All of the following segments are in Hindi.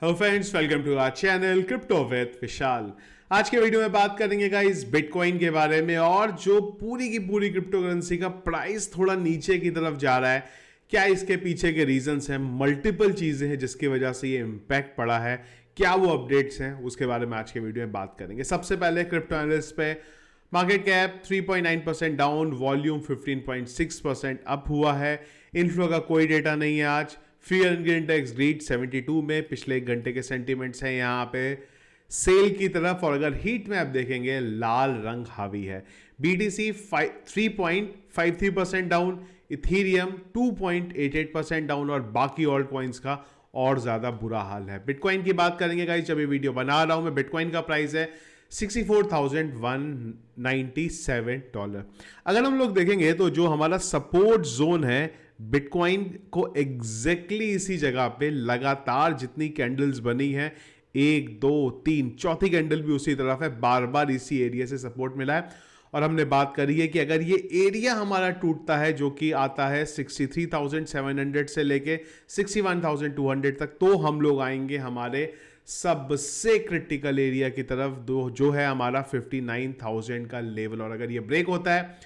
Hello friends, welcome to our channel crypto with Vishal. आज के वीडियो में बात करेंगे गाइस बिटकॉइन के बारे में और जो पूरी की पूरी क्रिप्टो करेंसी का प्राइस थोड़ा नीचे की तरफ जा रहा है, क्या इसके पीछे के रीजंस हैं। मल्टीपल चीजें हैं जिसकी वजह से ये इम्पैक्ट पड़ा है, क्या वो अपडेट्स हैं, उसके बारे में आज के वीडियो में बात करेंगे। सबसे पहले क्रिप्टो एनालिस्ट पे market cap 3.9% down, volume 15.6% up हुआ है। इनफ्लो का कोई डेटा नहीं है आज। फियर इंडेक्स ग्रीड 72 में पिछले एक घंटे के सेंटीमेंट्स हैं यहाँ पे सेल की तरफ, और अगर हीट में आप देखेंगे लाल रंग हावी है। बीटीसी 3.53% डाउन, इथीरियम 2.88% डाउन और बाकी ऑल्ट कॉइन्स का और ज्यादा बुरा हाल है। बिटकॉइन की बात करेंगे गाइस, जब ये वीडियो बना रहा हूं मैं, बिटकॉइन का प्राइस है $64,197। अगर हम लोग देखेंगे तो जो हमारा सपोर्ट जोन है बिटकॉइन को एग्जैक्टली इसी जगह पे लगातार जितनी कैंडल्स बनी है, 1 2 3, चौथी कैंडल भी उसी तरफ है, बार बार इसी एरिया से सपोर्ट मिला है। और हमने बात करी है कि अगर ये एरिया हमारा टूटता है जो कि आता है 63,700 से लेके 61,200 तक, तो हम लोग आएंगे हमारे सबसे क्रिटिकल एरिया की तरफ, जो है हमारा 59,000 का लेवल। और अगर ये ब्रेक होता है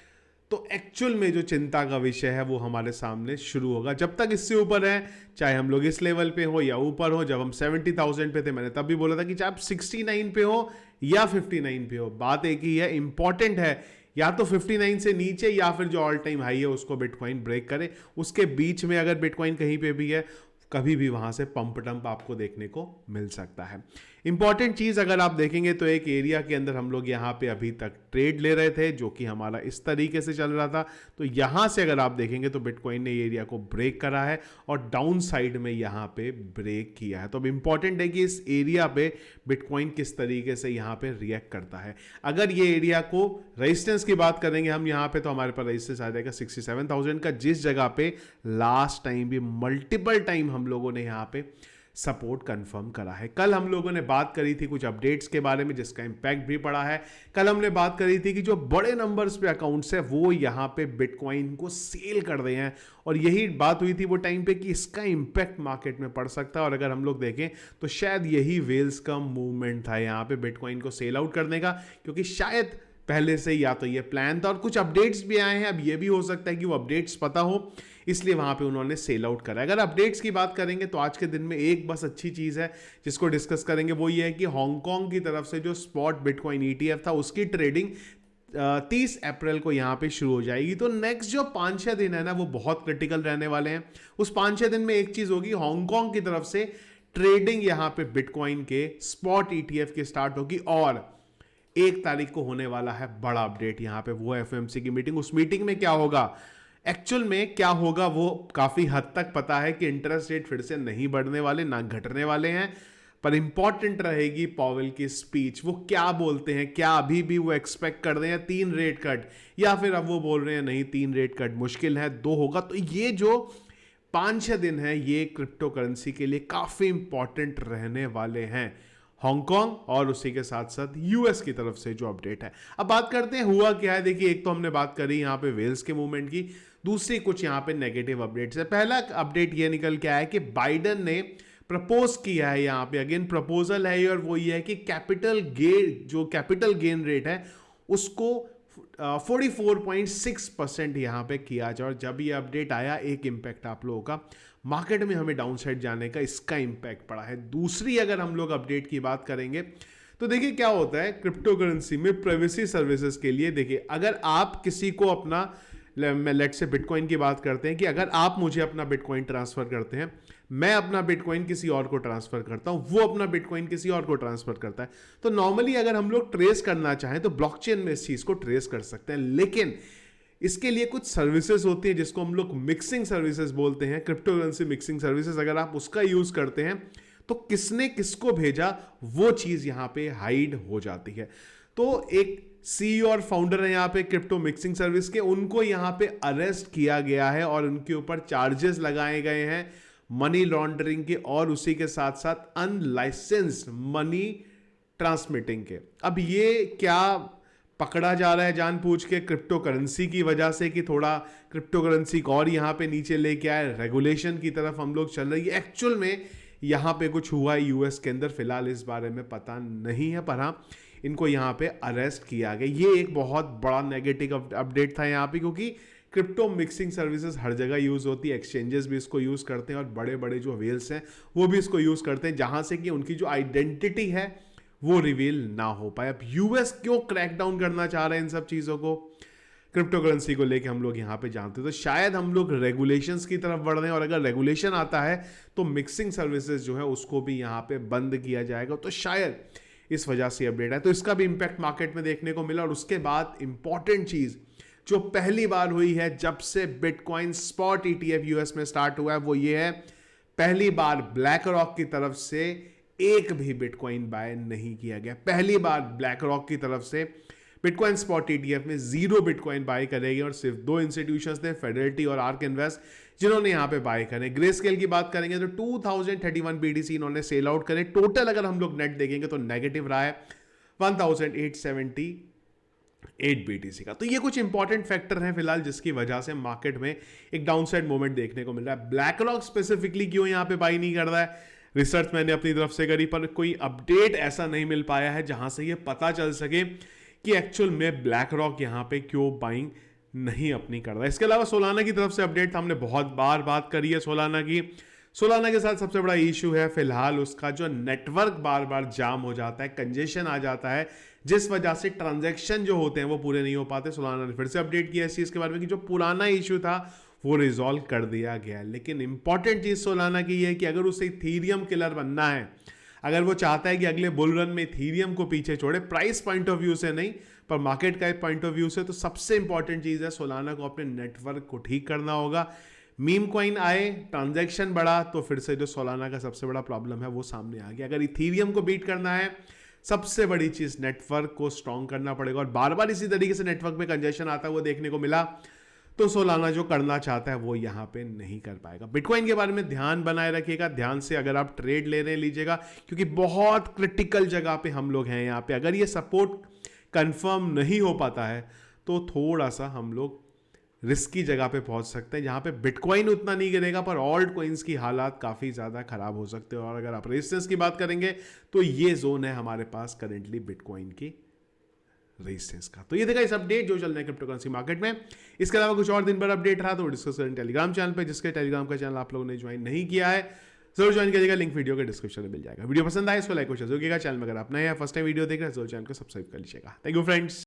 तो एक्चुअल में जो चिंता का विषय है वो हमारे सामने शुरू होगा। जब तक इससे ऊपर है, चाहे हम लोग इस लेवल पे हो या ऊपर हो, जब हम 70,000 पे थे मैंने तब भी बोला था कि चाहे आप 69 पे हो या 59 पे हो, बात एक ही है, इंपॉर्टेंट है या तो 59 से नीचे या फिर जो ऑल टाइम हाई है उसको बिटकॉइन ब्रेक करे। उसके बीच में अगर बिटकॉइन कहीं पे भी है, कभी भी वहां से पंप डंप आपको देखने को मिल सकता है। इंपॉर्टेंट चीज अगर आप देखेंगे तो एक एरिया के अंदर हम लोग यहां पे अभी तक ट्रेड ले रहे थे जो कि हमारा इस तरीके से चल रहा था। तो यहां से अगर आप देखेंगे तो बिटकॉइन ने एरिया को ब्रेक करा है और डाउन साइड में यहां पे ब्रेक किया है। तो अब इंपॉर्टेंट है कि इस एरिया पे बिटकॉइन किस तरीके से यहां पे रिएक्ट करता है। अगर ये एरिया को रेजिस्टेंस की बात करेंगे हम यहां पे, तो हमारे पास रेजिस्टेंस आ जाएगा 67,000 का, जिस जगह पे लास्ट टाइम भी मल्टीपल टाइम हम लोगों ने यहां पे सपोर्ट कंफर्म करा है। कल हम लोगों ने बात करी थी कुछ अपडेट्स के बारे में जिसका इंपैक्ट भी पड़ा है। कल हमने बात करी थी कि जो बड़े नंबर्स पे अकाउंट्स है वो यहां पे बिटकॉइन को सेल कर रहे हैं, और यही बात हुई थी वो टाइम पे कि इसका इंपैक्ट मार्केट में पड़ सकता है। और अगर हम लोग देखें तो शायद यही वेल्स का मूवमेंट था यहां पे बिटकॉइन को सेल आउट करने का, क्योंकि शायद पहले से या तो ये प्लान था और कुछ अपडेट्स भी आए हैं। अब ये भी हो सकता है कि वो अपडेट्स पता हो, इसलिए वहां पे उन्होंने सेल आउट करा। अगर अपडेट्स की बात करेंगे तो आज के दिन में एक बस अच्छी चीज है जिसको डिस्कस करेंगे, वो ये है कि हांगकांग की तरफ से जो स्पॉट बिटकॉइन ईटीएफ था उसकी ट्रेडिंग 30 अप्रैल को यहां पे शुरू हो जाएगी। तो नेक्स्ट जो 5-6 दिन है ना वो बहुत क्रिटिकल रहने वाले हैं। उस 5-6 दिन में एक चीज होगी, हांगकांग की तरफ से ट्रेडिंग यहां पे बिटकॉइन के स्पॉट ईटीएफ की स्टार्ट होगी, और 1 तारीख को होने वाला है बड़ा अपडेट यहां पे, वो एफओएमसी की मीटिंग। उस मीटिंग में क्या होगा, एक्चुअल में क्या होगा वो काफी हद तक पता है कि इंटरेस्ट रेट फिर से नहीं बढ़ने वाले ना घटने वाले हैं, पर इंपॉर्टेंट रहेगी पॉवेल की स्पीच। वो क्या बोलते हैं, क्या अभी भी वो एक्सपेक्ट कर रहे हैं 3 रेट कट, या फिर अब वो बोल रहे हैं नहीं 3 रेट कट मुश्किल है, 2 होगा। तो ये जो 5-6 दिन है ये क्रिप्टो करेंसी के लिए काफी इंपॉर्टेंट रहने वाले हैं, हांगकांग और उसी के साथ साथ यूएस की तरफ से जो अपडेट है। अब बात करते हैं हुआ क्या है। देखिए, एक तो हमने बात करी यहां पे वेल्स के मूवमेंट की, दूसरी कुछ यहां पे नेगेटिव अपडेट्स है। पहला अपडेट ये निकल के आया है कि बाइडन ने प्रपोज किया है, यहां पे अगेन प्रपोजल है, और वो ये है कि कैपिटल गेन रेट है उसको 44.6% यहां पे किया जाए। और जब ये अपडेट आया, एक इंपैक्ट आप लोगों का मार्केट में हमें डाउनसाइड जाने का इसका इंपैक्ट पड़ा है। दूसरी अगर हम लोग अपडेट की बात करेंगे तो देखिए क्या होता है क्रिप्टो करेंसी में प्राइवेसी सर्विसेज के लिए। देखिए, अगर आप किसी को अपना, लेट से बिटकॉइन की बात करते हैं कि अगर आप मुझे अपना बिटकॉइन ट्रांसफर करते हैं, मैं अपना बिटकॉइन किसी और को ट्रांसफर करता हूं, वो अपना बिटकॉइन किसी और को ट्रांसफर करता है, तो नॉर्मली अगर हम लोग ट्रेस करना चाहें तो ब्लॉकचेन में इस चीज को ट्रेस कर सकते हैं। लेकिन इसके लिए कुछ सर्विसेज होती है जिसको हम लोग मिक्सिंग सर्विसेज बोलते हैं, क्रिप्टो करेंसी मिक्सिंग सर्विसेज। अगर आप उसका यूज करते हैं तो किसने किसको भेजा वो चीज यहां पे हाइड हो जाती है। तो एक सीईओ और फाउंडर है यहां पे क्रिप्टो मिक्सिंग सर्विस के, उनको यहां पे अरेस्ट किया गया है और उनके ऊपर चार्जेस लगाए गए हैं मनी लॉन्ड्रिंग के और उसी के साथ साथ अनलाइसेंस्ड मनी ट्रांसमिटिंग के। अब ये क्या पकड़ा जा रहा है जानबूझ के क्रिप्टो करेंसी की वजह से कि थोड़ा क्रिप्टो करेंसी को और यहां पे नीचे लेके आए, रेगुलेशन की तरफ हम लोग चल रहे हैं। एक्चुअल में यहाँ पे कुछ हुआ है यूएस के अंदर, फिलहाल इस बारे में पता नहीं है, पर हाँ इनको यहाँ पे अरेस्ट किया गया। ये एक बहुत बड़ा नेगेटिव अपडेट था यहाँ पे, क्योंकि क्रिप्टो मिक्सिंग सर्विसेज हर जगह यूज़ होती है, एक्सचेंजेस भी इसको यूज़ करते हैं और बड़े बड़े जो वेल्स हैं वो भी इसको यूज़ करते हैं, जहाँ से कि उनकी जो आइडेंटिटी है वो रिवील ना हो पाए। अब यूएस क्यों क्रैकडाउन करना चाह रहे हैं इन सब चीज़ों को, क्रिप्टो करेंसी को लेके हम लोग यहाँ पे जानते हैं, तो शायद हम लोग रेगुलेशंस की तरफ बढ़ रहे हैं, और अगर रेगुलेशन आता है तो मिक्सिंग सर्विसेज जो है उसको भी यहाँ पे बंद किया जाएगा, तो शायद इस वजह से अपडेट है। तो इसका भी इंपैक्ट मार्केट में देखने को मिला। और उसके बाद इंपॉर्टेंट चीज़ जो पहली बार हुई है जब से बिटकॉइन स्पॉट ETF यूएस में स्टार्ट हुआ है, वो ये है, पहली बार ब्लैक रॉक की तरफ से एक भी बिटकॉइन बाय नहीं किया गया। पहली बार ब्लैक रॉक की तरफ से बिटकॉइन स्पॉट ETF में 0 बिटकॉइन बाय करेगी, और सिर्फ 2 इंस्टीट्यूशंस थे, फेडरलिटी और आर्क इन्वेस्ट, जिन्होंने यहाँ पे बाय करे। ग्रे स्केल की बात करेंगे तो 2031 BTC इन्होंने सेल आउट करे। टोटल अगर हम लोग नेट देखेंगे तो नेगेटिव रहा है 1878 BTC का। तो ये कुछ इंपॉर्टेंट फैक्टर हैं फिलहाल जिसकी वजह से मार्केट में एक डाउनसाइड मोमेंट देखने को मिल रहा है। ब्लैक रॉक स्पेसिफिकली क्यों यहाँ पे बाई नहीं कर रहा है, रिसर्च मैंने अपनी तरफ से करी, पर कोई अपडेट ऐसा नहीं मिल पाया है जहां से ये पता चल सके कि एक्चुअल में ब्लैक रॉक यहाँ पे क्यों बाइंग नहीं अपनी कर रहा है। इसके अलावा सोलाना की तरफ से अपडेट था, हमने बहुत बार बात करी है सोलाना की। सोलाना के साथ सबसे बड़ा इशू है फिलहाल उसका जो नेटवर्क बार बार जाम हो जाता है, कंजेशन आ जाता है, जिस वजह से ट्रांजैक्शन जो होते हैं वो पूरे नहीं हो पाते। सोलाना ने फिर से अपडेट किया इस चीज़ के बारे में कि जो पुराना इशू था वो रिजॉल्व कर दिया गया है। लेकिन इंपॉर्टेंट चीज़ सोलाना की ये है कि अगर उसे इथीरियम किलर बनना है, अगर वो चाहता है कि अगले बुल रन में इथीरियम को पीछे छोड़े, प्राइस पॉइंट ऑफ व्यू से नहीं पर मार्केट का एक पॉइंट ऑफ व्यू से, तो सबसे इंपॉर्टेंट चीज़ है सोलाना को अपने नेटवर्क को ठीक करना होगा। मीम कॉइन आए, ट्रांजैक्शन बढ़ा, तो फिर से जो सोलाना का सबसे बड़ा प्रॉब्लम है वो सामने आ गया। अगर इथीरियम को बीट करना है, सबसे बड़ी चीज़ नेटवर्क को स्ट्रॉन्ग करना पड़ेगा, और बार बार इसी तरीके से नेटवर्क में कंजेशन आता है वो देखने को मिला, तो सोलाना जो करना चाहता है वो यहाँ पे नहीं कर पाएगा। बिटकॉइन के बारे में ध्यान बनाए रखिएगा, ध्यान से अगर आप ट्रेड ले रहे लीजिएगा, क्योंकि बहुत क्रिटिकल जगह पे हम लोग हैं यहाँ पे। अगर ये सपोर्ट कंफर्म नहीं हो पाता है तो थोड़ा सा हम लोग रिस्की जगह पे पहुंच सकते हैं, जहाँ पे बिटकॉइन उतना नहीं गिरेगा पर ऑल्ट कॉइन्स की हालात काफ़ी ज़्यादा खराब हो सकते हैं। और अगर आप रेजिस्टेंस की बात करेंगे तो ये जोन है हमारे पास करेंटली बिटकॉइन की रेजिस्टेंस का। तो ये देखा इस अपडेट जो चल रहा है क्रिप्टो करेंसी मार्केट में। इसके अलावा कुछ और दिन भर अपडेट रहा तो डिस्कस करें टेलीग्राम चैनल पे, जिसके टेलीग्राम का चैनल आप लोगों ने ज्वाइन नहीं किया है जरूर ज्वाइन करिएगा, लिंक वीडियो के डिस्क्रिप्शन में मिल जाएगा। वीडियो पसंद आए इसको लाइक और शेयर करिएगा, चैनल में अगर आप नए हैं फर्स्ट टाइम वीडियो देख रहे हैं जरूर चैनल को सब्सक्राइब कर लीजिएगा। Thank you friends.